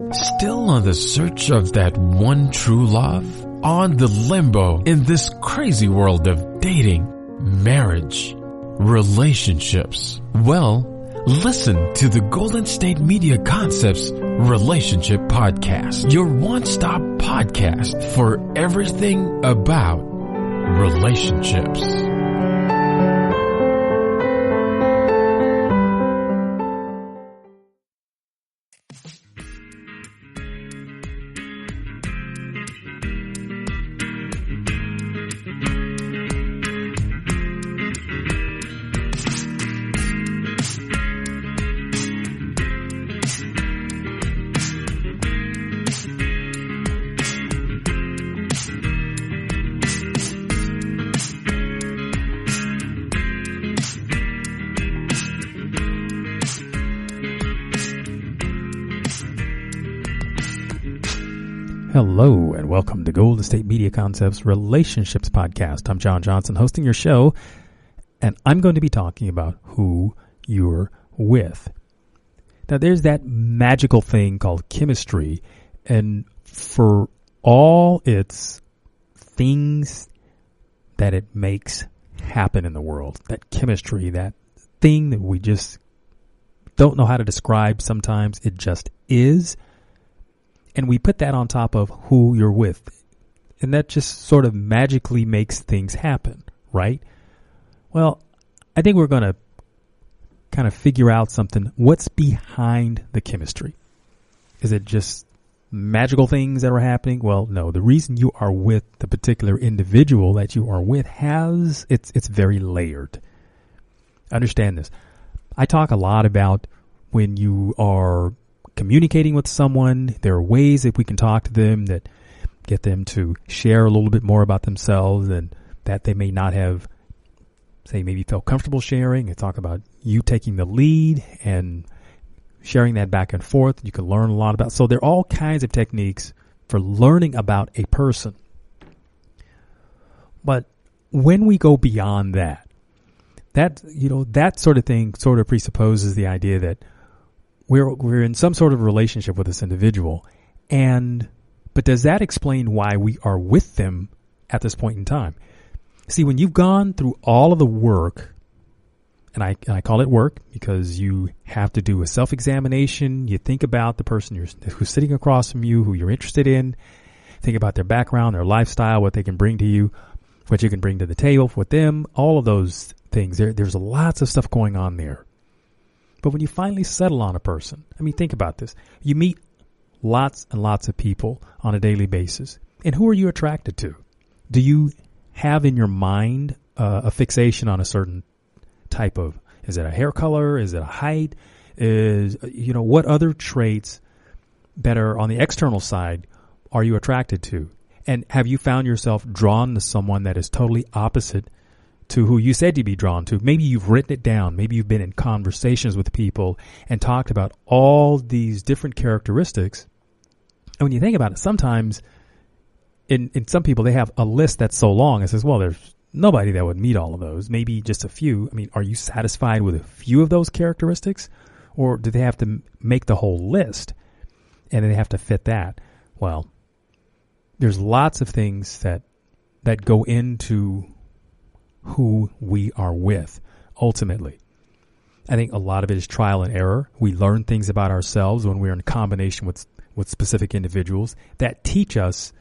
Still on the search of that one true love? On the limbo in this crazy world of dating, marriage, relationships? Well, listen to the Golden State Media Concepts Relationship Podcast, your one-stop podcast for everything about relationships. Hello and welcome to Golden State Media Concepts Relationships Podcast. I'm John Johnson hosting your show, and I'm going to be talking about who you're with. Now, there's that magical thing called chemistry, and for all its things that it makes happen in the world, that chemistry, that thing that we just don't know how to describe sometimes, it just is. And we put that on top of who you're with. And that just sort of magically makes things happen, right? Well, I think we're going to kind of figure out something. What's behind the chemistry? Is it just magical things that are happening? Well, no. The reason you are with the particular individual that you are with it's very layered. Understand this. I talk a lot about when you are communicating with someone, there are ways that we can talk to them that get them to share a little bit more about themselves and that they may not have, say, maybe felt comfortable sharing. And talk about you taking the lead and sharing that back and forth. You can learn a lot about. So there are all kinds of techniques for learning about a person. But when we go beyond that sort of thing sort of presupposes the idea that we're in some sort of relationship with this individual, but does that explain why we are with them at this point in time? See, when you've gone through all of the work, and I call it work because you have to do a self-examination, you think about the person who's sitting across from you, who you're interested in, think about their background, their lifestyle, what they can bring to you, what you can bring to the table with them, all of those things. There's lots of stuff going on there. But when you finally settle on a person, I mean, think about this. You meet lots and lots of people on a daily basis. And who are you attracted to? Do you have in your mind a fixation on a certain type of, is it a hair color? Is it a height? What other traits that are on the external side are you attracted to? And have you found yourself drawn to someone that is totally opposite to who you said you'd be drawn to? Maybe you've written it down. Maybe you've been in conversations with people and talked about all these different characteristics. And when you think about it, sometimes in some people, they have a list that's so long. It says, well, there's nobody that would meet all of those. Maybe just a few. I mean, are you satisfied with a few of those characteristics? Or do they have to make the whole list and they have to fit that? Well, there's lots of things that go into who we are with, ultimately. I think a lot of it is trial and error. We learn things about ourselves when we're in combination with specific individuals that teach us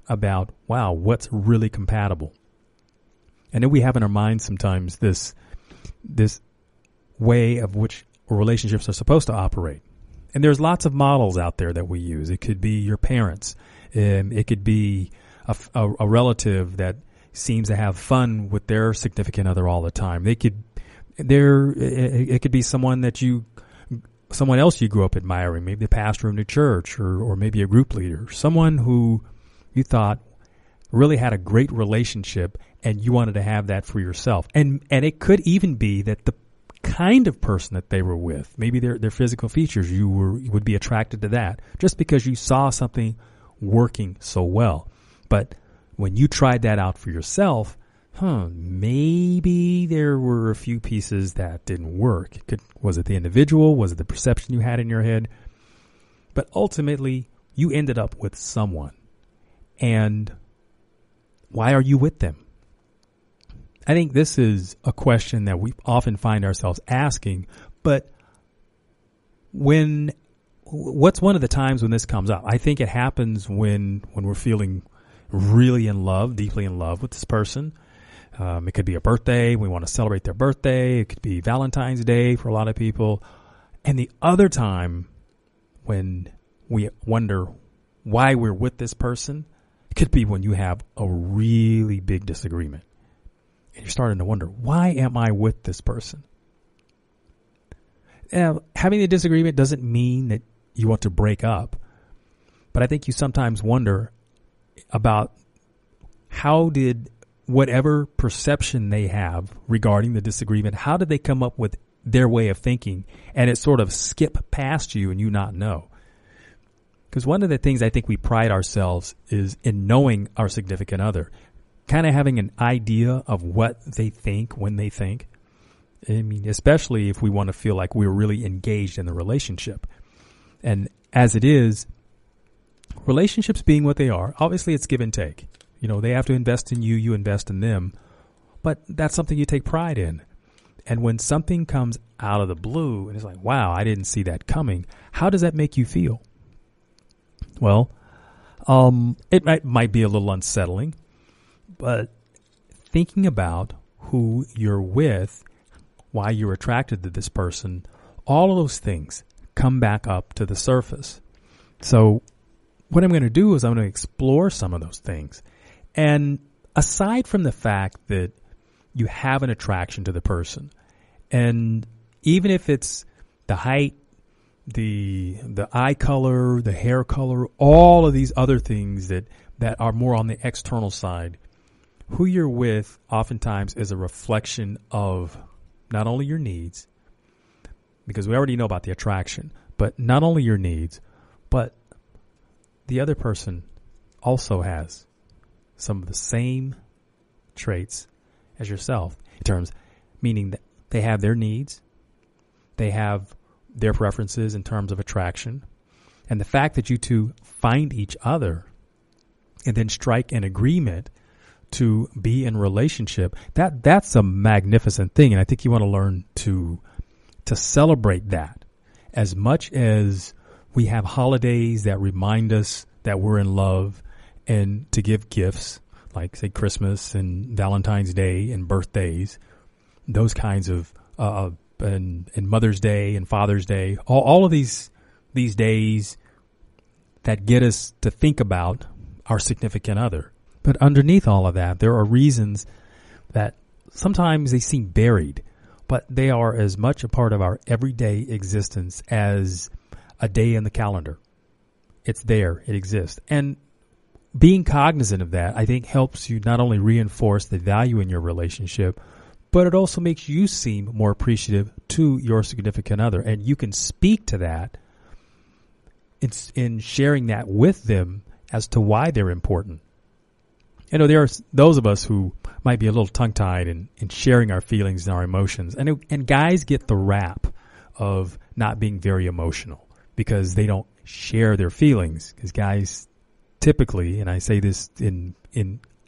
about, wow, what's really compatible. And then we have in our minds sometimes this way of which relationships are supposed to operate. And there's lots of models out there that we use. It could be your parents. It could be a relative that seems to have fun with their significant other all the time. It could be someone else you grew up admiring, maybe the pastor in the church or maybe a group leader, someone who you thought really had a great relationship and you wanted to have that for yourself. And it could even be that the kind of person that they were with, maybe their physical features, you would be attracted to that just because you saw something working so well. But when you tried that out for yourself, maybe there were a few pieces that didn't work. Was it the individual? Was it the perception you had in your head? but ultimately you ended up with someone. And why are you with them? I think this is a question that we often find ourselves asking, but what's one of the times when this comes up? I think it happens when we're feeling really in love, deeply in love with this person. It could be a birthday. We want to celebrate their birthday. It could be Valentine's Day for a lot of people. And the other time when we wonder why we're with this person, it could be when you have a really big disagreement. And you're starting to wonder, why am I with this person? Having a disagreement doesn't mean that you want to break up. But I think you sometimes wonder about how did whatever perception they have regarding the disagreement, how did they come up with their way of thinking and it sort of skip past you and you not know? Because one of the things I think we pride ourselves is in knowing our significant other, kind of having an idea of what they think when they think. I mean, especially if we want to feel like we're really engaged in the relationship. And as it is, relationships being what they are, obviously it's give and take. You know, they have to invest in you, you invest in them. But that's something you take pride in. And when something comes out of the blue and it's like, wow, I didn't see that coming, how does that make you feel? Well, it might be a little unsettling, but thinking about who you're with, why you're attracted to this person, all of those things come back up to the surface. So what I'm going to do is I'm going to explore some of those things. And aside from the fact that you have an attraction to the person, and even if it's the height, the eye color, the hair color, all of these other things that are more on the external side, who you're with oftentimes is a reflection of not only your needs, because we already know about the attraction, but not only your needs, but the other person also has some of the same traits as yourself in terms, meaning that they have their needs, they have their preferences in terms of attraction, and the fact that you two find each other and then strike an agreement to be in relationship, that's a magnificent thing. And I think you want to learn to celebrate that. As much as we have holidays that remind us that we're in love, and to give gifts like, say, Christmas and Valentine's Day and birthdays, those kinds of and Mother's Day and Father's Day, all of these days that get us to think about our significant other. But underneath all of that, there are reasons that sometimes they seem buried, but they are as much a part of our everyday existence as a day in the calendar. It's there. It exists. And being cognizant of that, I think, helps you not only reinforce the value in your relationship, but it also makes you seem more appreciative to your significant other. And you can speak to that in sharing that with them as to why they're important. You know, there are those of us who might be a little tongue-tied in sharing our feelings and our emotions. And guys get the rap of not being very emotional because they don't share their feelings. Because guys typically, and I say this in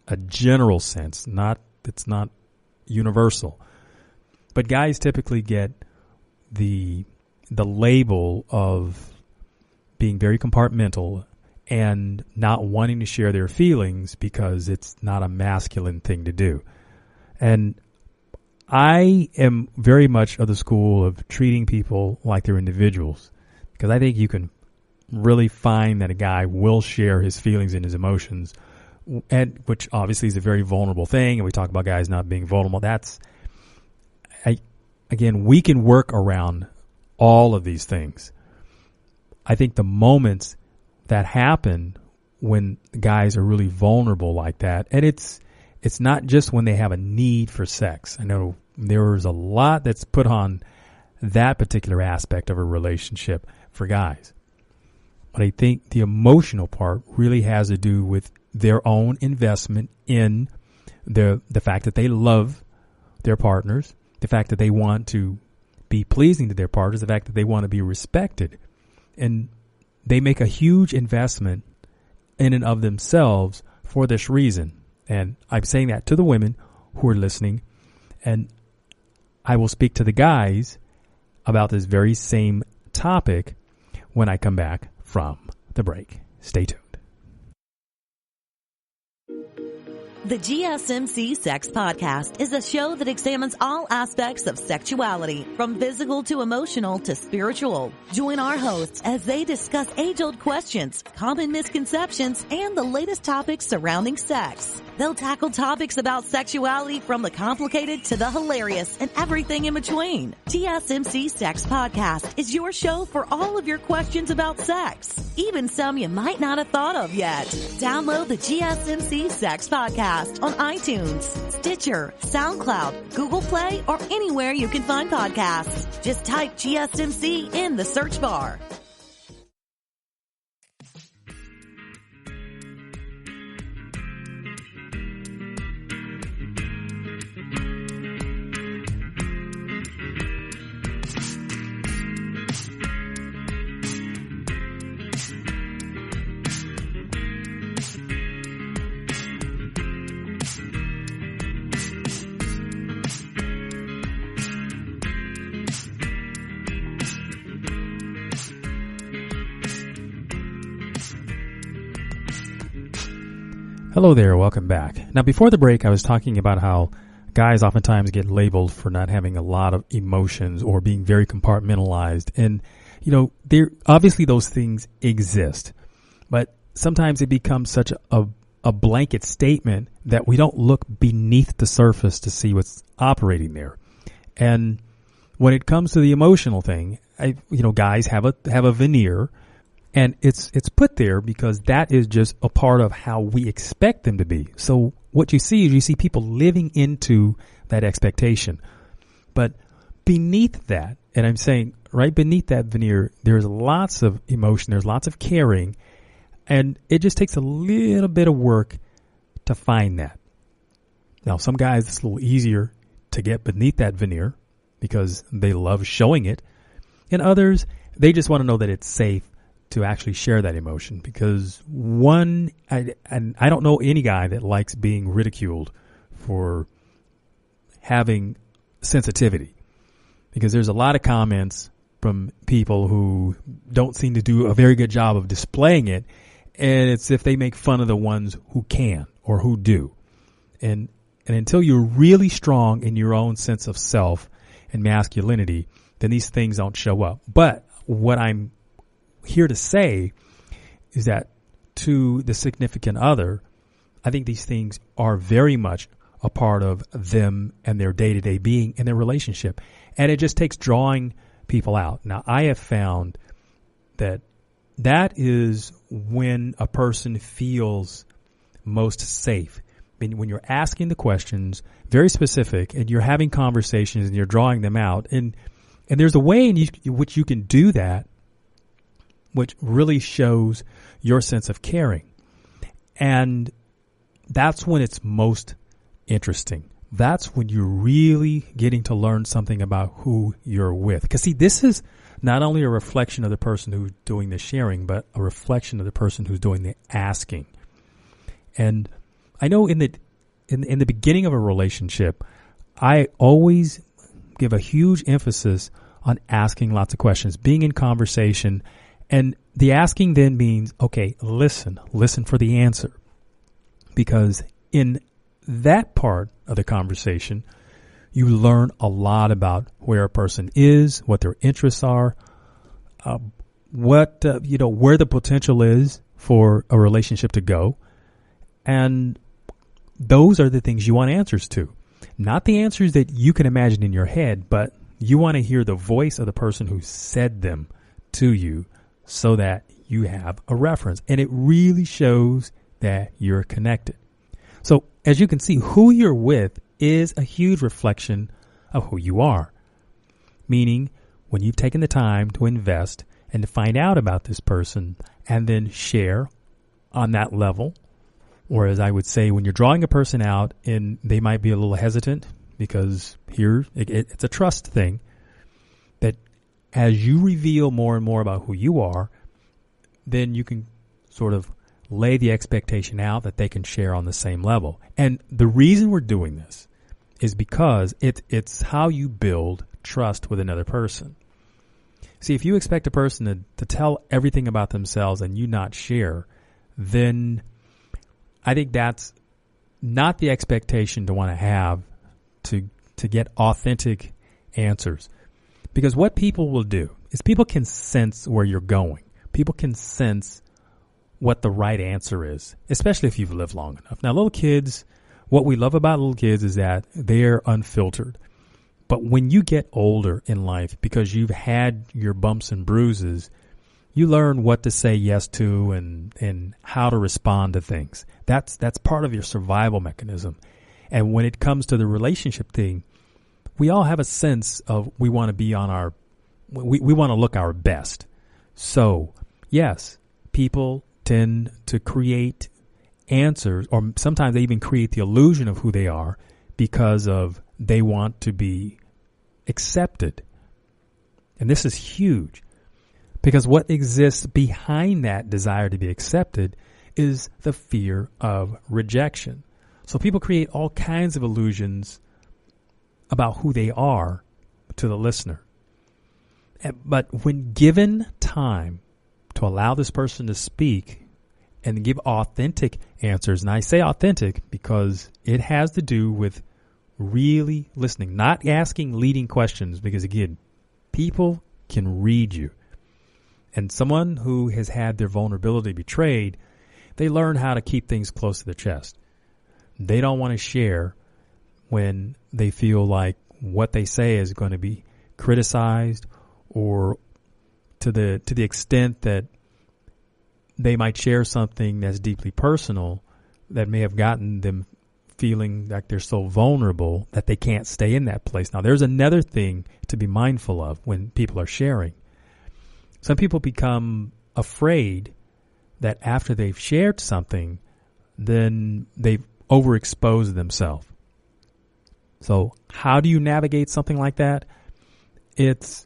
a general sense, it's not universal, but guys typically get the label of being very compartmental and not wanting to share their feelings because it's not a masculine thing to do. And I am very much of the school of treating people like they're individuals, because I think you can really find that a guy will share his feelings and his emotions, and which obviously is a very vulnerable thing. And we talk about guys not being vulnerable. Again, we can work around all of these things. I think the moments that happen when guys are really vulnerable like that, and it's not just when they have a need for sex. I know there's a lot that's put on that particular aspect of a relationship for guys. But I think the emotional part really has to do with their own investment in the fact that they love their partners, the fact that they want to be pleasing to their partners, the fact that they want to be respected. And they make a huge investment in and of themselves for this reason. And I'm saying that to the women who are listening, and I will speak to the guys about this very same topic when I come back from the break. Stay tuned. The GSMC Sex Podcast is a show that examines all aspects of sexuality, from physical to emotional to spiritual. Join our hosts as they discuss age-old questions, common misconceptions, and the latest topics surrounding sex. They'll tackle topics about sexuality from the complicated to the hilarious and everything in between. GSMC Sex Podcast is your show for all of your questions about sex, even some you might not have thought of yet. Download the GSMC Sex Podcast on iTunes, Stitcher, SoundCloud, Google Play, or anywhere you can find podcasts. Just type GSMC in the search bar. Hello there, welcome back. Now, before the break, I was talking about how guys oftentimes get labeled for not having a lot of emotions or being very compartmentalized. And, obviously those things exist, but sometimes it becomes such a blanket statement that we don't look beneath the surface to see what's operating there. And when it comes to the emotional thing, guys have a veneer. And it's put there because that is just a part of how we expect them to be. So what you see is people living into that expectation. But beneath that, and I'm saying right beneath that veneer, there's lots of emotion, there's lots of caring, and it just takes a little bit of work to find that. Now, some guys, it's a little easier to get beneath that veneer because they love showing it. And others, they just want to know that it's safe to actually share that emotion, because I don't know any guy that likes being ridiculed for having sensitivity, because there's a lot of comments from people who don't seem to do a very good job of displaying it, and it's if they make fun of the ones who can or who do. And until you're really strong in your own sense of self and masculinity, then these things don't show up. But what I'm here to say is that to the significant other, I think these things are very much a part of them and their day-to-day being in their relationship. And it just takes drawing people out. Now, I have found that is when a person feels most safe. I mean, when you're asking the questions, very specific, and you're having conversations and you're drawing them out. And there's a way in which you can do that, which really shows your sense of caring. And that's when it's most interesting. That's when you're really getting to learn something about who you're with. Because see, this is not only a reflection of the person who's doing the sharing, but a reflection of the person who's doing the asking. And I know in the beginning of a relationship, I always give a huge emphasis on asking lots of questions, being in conversation. And the asking then means, okay, listen for the answer. Because in that part of the conversation, you learn a lot about where a person is, what their interests are, where the potential is for a relationship to go. And those are the things you want answers to. Not the answers that you can imagine in your head, but you want to hear the voice of the person who said them to you, so that you have a reference. And it really shows that you're connected. So as you can see, who you're with is a huge reflection of who you are. Meaning, when you've taken the time to invest and to find out about this person and then share on that level, or as I would say, when you're drawing a person out and they might be a little hesitant, because here it's a trust thing, that as you reveal more and more about who you are, then you can sort of lay the expectation out that they can share on the same level. And the reason we're doing this is because it's how you build trust with another person. See, if you expect a person to tell everything about themselves and you not share, then I think that's not the expectation to want to have to get authentic answers. Because what people will do is people can sense where you're going. People can sense what the right answer is, especially if you've lived long enough. Now, little kids, what we love about little kids is that they're unfiltered. But when you get older in life, because you've had your bumps and bruises, you learn what to say yes to and how to respond to things. That's part of your survival mechanism. And when it comes to the relationship thing, we all have a sense of we want to be on we want to look our best. So, yes, people tend to create answers, or sometimes they even create the illusion of who they are because of they want to be accepted. And this is huge, because what exists behind that desire to be accepted is the fear of rejection. So people create all kinds of illusions about who they are to the listener. But when given time to allow this person to speak and give authentic answers, and I say authentic because it has to do with really listening, not asking leading questions, because again, people can read you. And someone who has had their vulnerability betrayed, they learn how to keep things close to the chest. They don't want to share when they feel like what they say is going to be criticized, or to the extent that they might share something that's deeply personal that may have gotten them feeling like they're so vulnerable that they can't stay in that place. Now, there's another thing to be mindful of when people are sharing. Some people become afraid that after they've shared something, then they've overexposed themselves. So how do you navigate something like that? It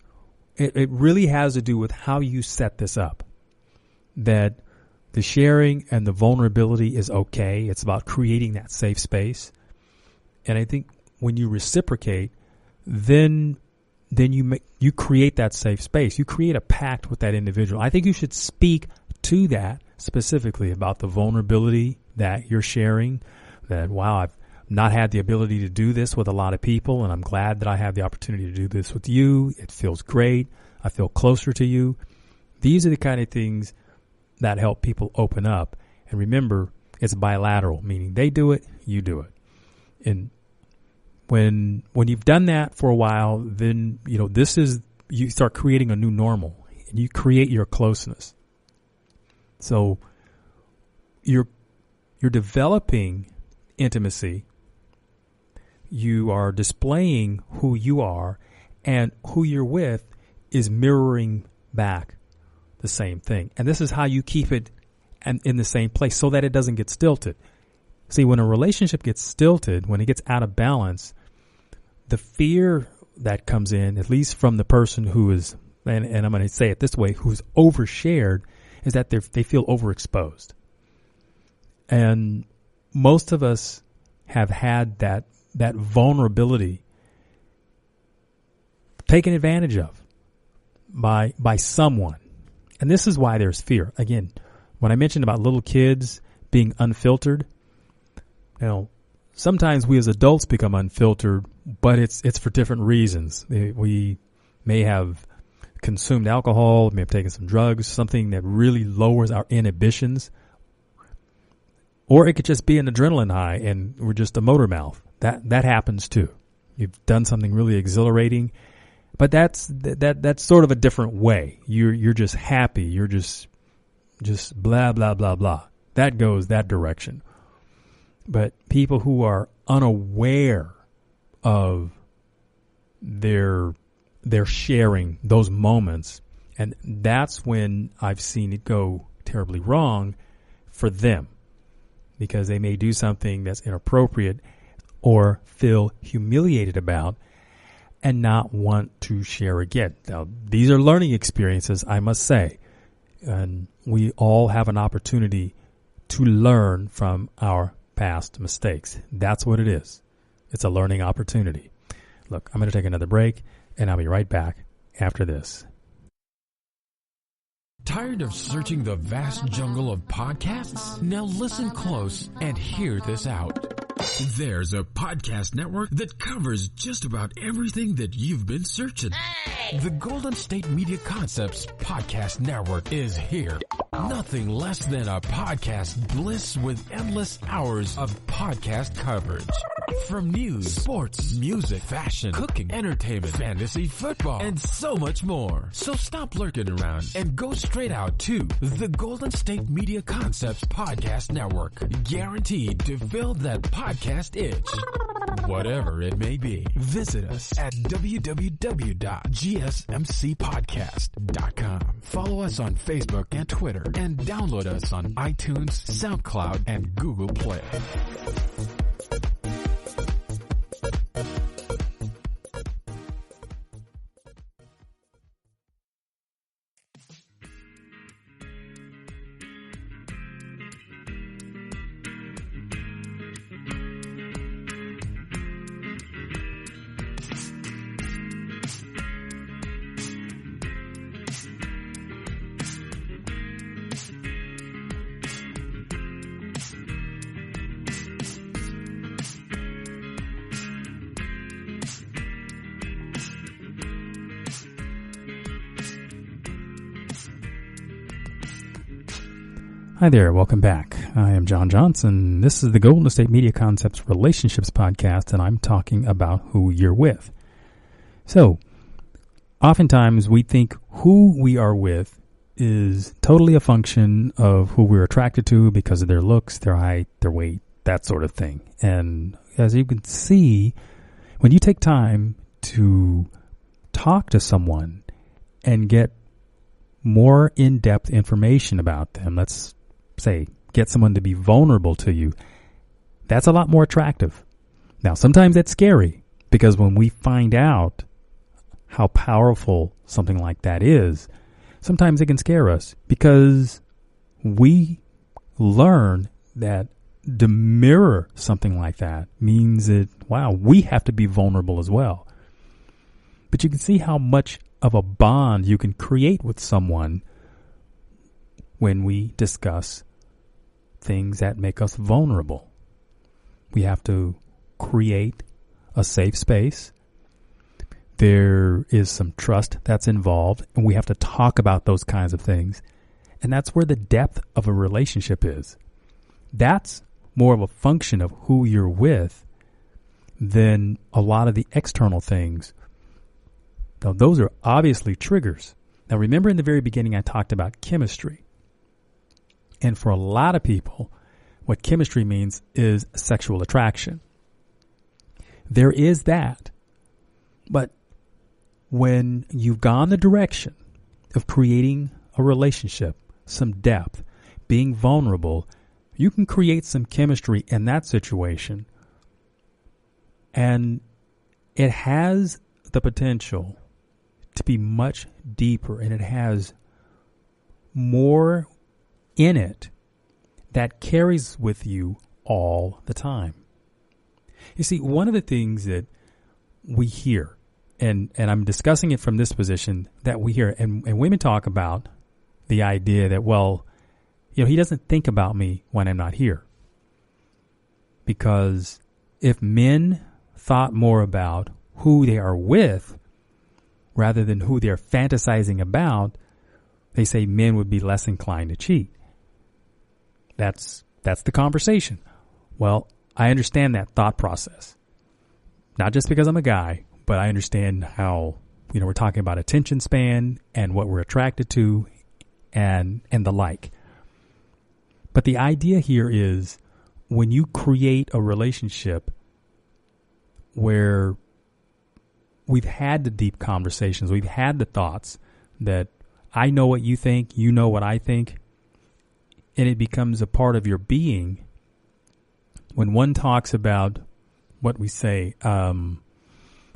really has to do with how you set this up. That the sharing and the vulnerability is okay. It's about creating that safe space. And I think when you reciprocate, then you create that safe space. You create a pact with that individual. I think you should speak to that specifically about the vulnerability that you're sharing. That, wow, I've not had the ability to do this with a lot of people, and I'm glad that I have the opportunity to do this with you. It feels great. I feel closer to you. These are the kind of things that help people open up. And remember, it's bilateral, meaning they do it, you do it. And when you've done that for a while, then, you start creating a new normal, and you create your closeness. So you're developing intimacy. You are displaying who you are, and who you're with is mirroring back the same thing. And this is how you keep it in the same place so that it doesn't get stilted. See, when a relationship gets stilted, when it gets out of balance, the fear that comes in, at least from the person who is, and I'm going to say it this way, who's overshared, is that they feel overexposed. And most of us have had that vulnerability taken advantage of by someone. And this is why there's fear. Again, when I mentioned about little kids being unfiltered, sometimes we as adults become unfiltered, but it's for different reasons. We may have consumed alcohol, may have taken some drugs, something that really lowers our inhibitions. Or it could just be an adrenaline high and we're just a motor mouth. That happens too. You've done something really exhilarating, but that's sort of a different way. You're just happy. You're just blah, blah, blah, blah. That goes that direction. But people who are unaware of their sharing those moments, and that's when I've seen it go terribly wrong for them, because they may do something that's inappropriate or feel humiliated about and not want to share again. Now, these are learning experiences, I must say. And we all have an opportunity to learn from our past mistakes. That's what it is. It's a learning opportunity. Look, I'm going to take another break, and I'll be right back after this. Tired of searching the vast jungle of podcasts? Now listen close and hear this out. There's a podcast network that covers just about everything that you've been searching. Hey! The Golden State Media Concepts Podcast Network is here. Nothing less than a podcast bliss with endless hours of podcast coverage. From news, sports, music, fashion, cooking, entertainment, fantasy, football, and so much more. So stop lurking around and go straight out to the Golden State Media Concepts Podcast Network. Guaranteed to fill that podcast itch. Whatever it may be. Visit us at www.gsmcpodcast.com. Follow us on Facebook and Twitter, and download us on iTunes, SoundCloud, and Google Play. Hi there, welcome back. I am John Johnson. This is the Golden State Media Concepts Relationships Podcast, and I'm talking about who you're with. So, oftentimes we think who we are with is totally a function of who we're attracted to because of their looks, their height, their weight, that sort of thing. And as you can see, when you take time to talk to someone and get more in-depth information about them, let's say, get someone to be vulnerable to you, that's a lot more attractive. Now, sometimes that's scary because when we find out how powerful something like that is, sometimes it can scare us because we learn that to mirror something like that means that, wow, we have to be vulnerable as well. But you can see how much of a bond you can create with someone when we discuss things that make us vulnerable. We have to create a safe space. There is some trust that's involved, and we have to talk about those kinds of things. And that's where the depth of a relationship is. That's more of a function of who you're with than a lot of the external things. Now, those are obviously triggers. Now, remember in the very beginning I talked about chemistry. And for a lot of people, what chemistry means is sexual attraction. There is that. But when you've gone the direction of creating a relationship, some depth, being vulnerable, you can create some chemistry in that situation. And it has the potential to be much deeper, and it has more in it that carries with you all the time. You see, one of the things that we hear, and I'm discussing it from this position, that we hear, and women talk about the idea that, well, he doesn't think about me when I'm not here. Because if men thought more about who they are with rather than who they're fantasizing about, they say men would be less inclined to cheat. That's the conversation. Well, I understand that thought process. Not just because I'm a guy, but I understand how, we're talking about attention span and what we're attracted to and the like. But the idea here is when you create a relationship where we've had the deep conversations, we've had the thoughts that I know what you think, you know what I think, and it becomes a part of your being. When one talks about what we say,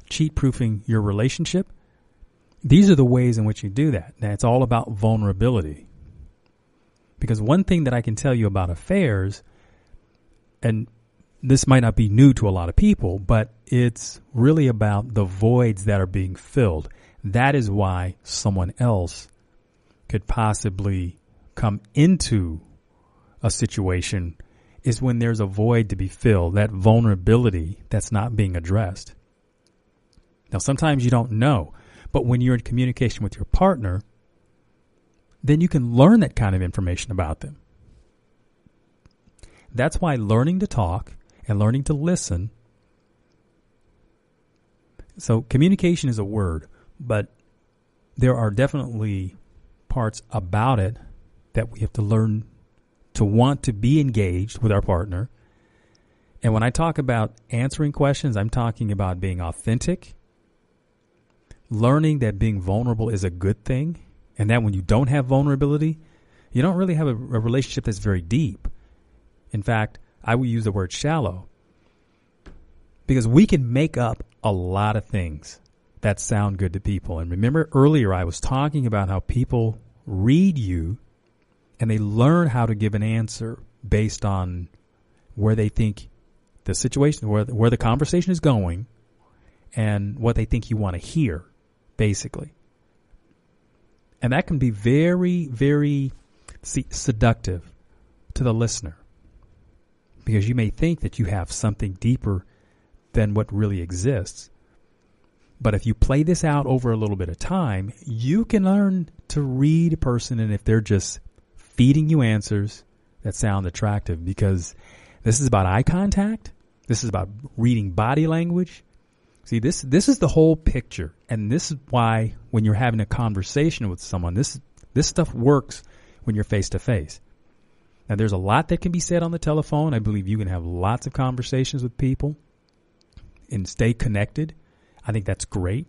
cheat-proofing your relationship, these are the ways in which you do that. Now, it's all about vulnerability. Because one thing that I can tell you about affairs, and this might not be new to a lot of people, but it's really about the voids that are being filled. That is why someone else could possibly come into a situation, is when there's a void to be filled, that vulnerability that's not being addressed. Now, sometimes you don't know, but when you're in communication with your partner, then you can learn that kind of information about them. That's why learning to talk and learning to listen. So communication is a word, but there are definitely parts about it that we have to learn to want to be engaged with our partner. And when I talk about answering questions, I'm talking about being authentic, learning that being vulnerable is a good thing, and that when you don't have vulnerability, you don't really have a relationship that's very deep. In fact, I would use the word shallow, because we can make up a lot of things that sound good to people. And remember earlier I was talking about how people read you and they learn how to give an answer based on where they think the situation, where the conversation is going, and what they think you want to hear, basically. And that can be very, very seductive to the listener, because you may think that you have something deeper than what really exists. But if you play this out over a little bit of time, you can learn to read a person, and if they're just feeding you answers that sound attractive, because this is about eye contact. This is about reading body language. See, this is the whole picture. And this is why when you're having a conversation with someone, this stuff works when you're face to face. Now, there's a lot that can be said on the telephone. I believe you can have lots of conversations with people and stay connected. I think that's great.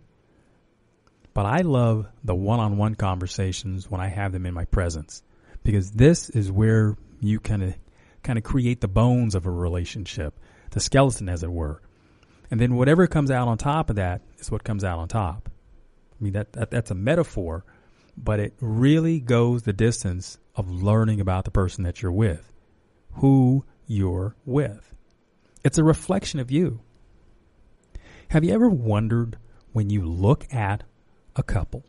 But I love the one-on-one conversations when I have them in my presence, because this is where you kind of create the bones of a relationship, the skeleton, as it were. And then whatever comes out on top of that is what comes out on top. I mean, that's a metaphor, but it really goes the distance of learning about the person that you're with, who you're with. It's a reflection of you. Have you ever wondered when you look at a couple?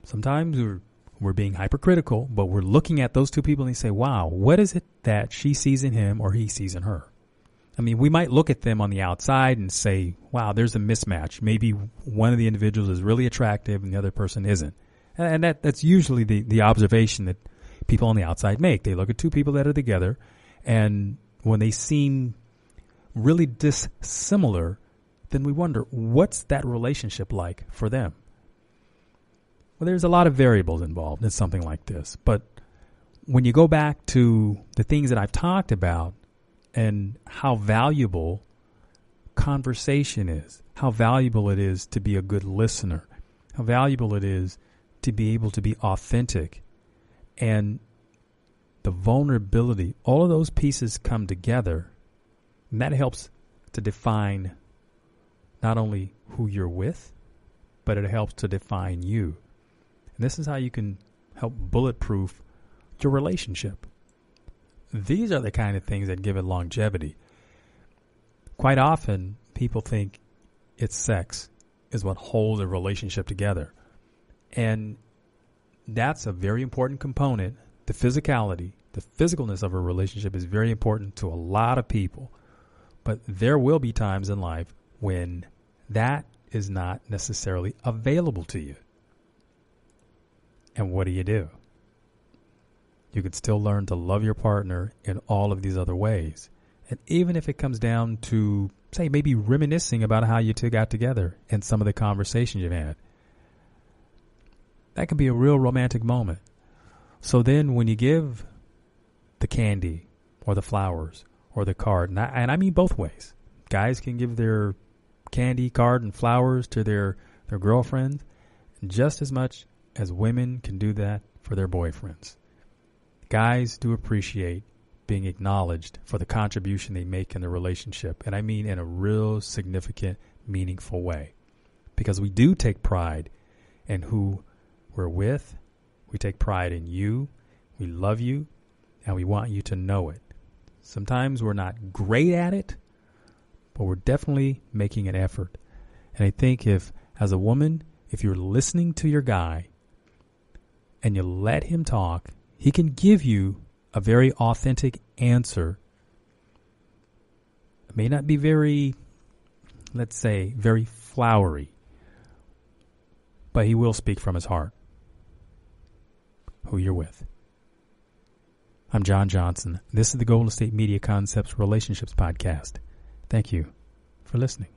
Sometimes we're being hypercritical, but we're looking at those two people and you say, wow, what is it that she sees in him or he sees in her? I mean, we might look at them on the outside and say, wow, there's a mismatch. Maybe one of the individuals is really attractive and the other person isn't. And that's usually the observation that people on the outside make. They look at two people that are together, and when they seem really dissimilar, then we wonder, what's that relationship like for them? Well, there's a lot of variables involved in something like this. But when you go back to the things that I've talked about and how valuable conversation is, how valuable it is to be a good listener, how valuable it is to be able to be authentic, and the vulnerability, all of those pieces come together, and that helps to define not only who you're with, but it helps to define you. And this is how you can help bulletproof your relationship. These are the kind of things that give it longevity. Quite often, people think it's sex is what holds a relationship together. And that's a very important component. The physicality, the physicalness of a relationship is very important to a lot of people. But there will be times in life when that is not necessarily available to you. And what do? You could still learn to love your partner in all of these other ways. And even if it comes down to, say, maybe reminiscing about how you two got together and some of the conversations you've had, that can be a real romantic moment. So then when you give the candy or the flowers or the card, and I mean both ways. Guys can give their candy, card, and flowers to their girlfriends just as much as women can do that for their boyfriends. Guys do appreciate being acknowledged for the contribution they make in the relationship, and I mean in a real significant, meaningful way. Because we do take pride in who we're with. We take pride in you. We love you, and we want you to know it. Sometimes we're not great at it, but we're definitely making an effort. And I think if, as a woman, if you're listening to your guy and you let him talk, he can give you a very authentic answer. It may not be very, let's say, very flowery, but he will speak from his heart. Who you're with. I'm John Johnson. This is the Golden State Media Concepts Relationships Podcast. Thank you for listening.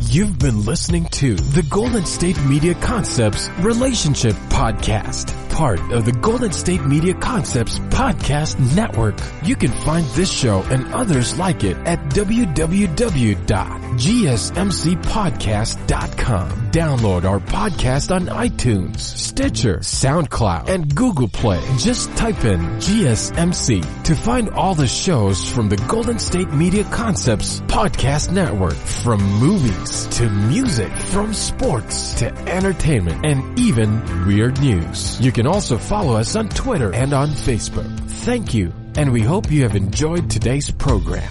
You've been listening to the Golden State Media Concepts Relationship Podcast, part of the Golden State Media Concepts Podcast Network. You can find this show and others like it at www.gsmcpodcast.com. Download our podcast on iTunes, Stitcher, SoundCloud, and Google Play. Just type in GSMC to find all the shows from the Golden State Media Concepts Podcast Network, from movies to music, from sports to entertainment, and even weird news. You can also follow us on Twitter and on Facebook. Thank you, and we hope you have enjoyed today's program.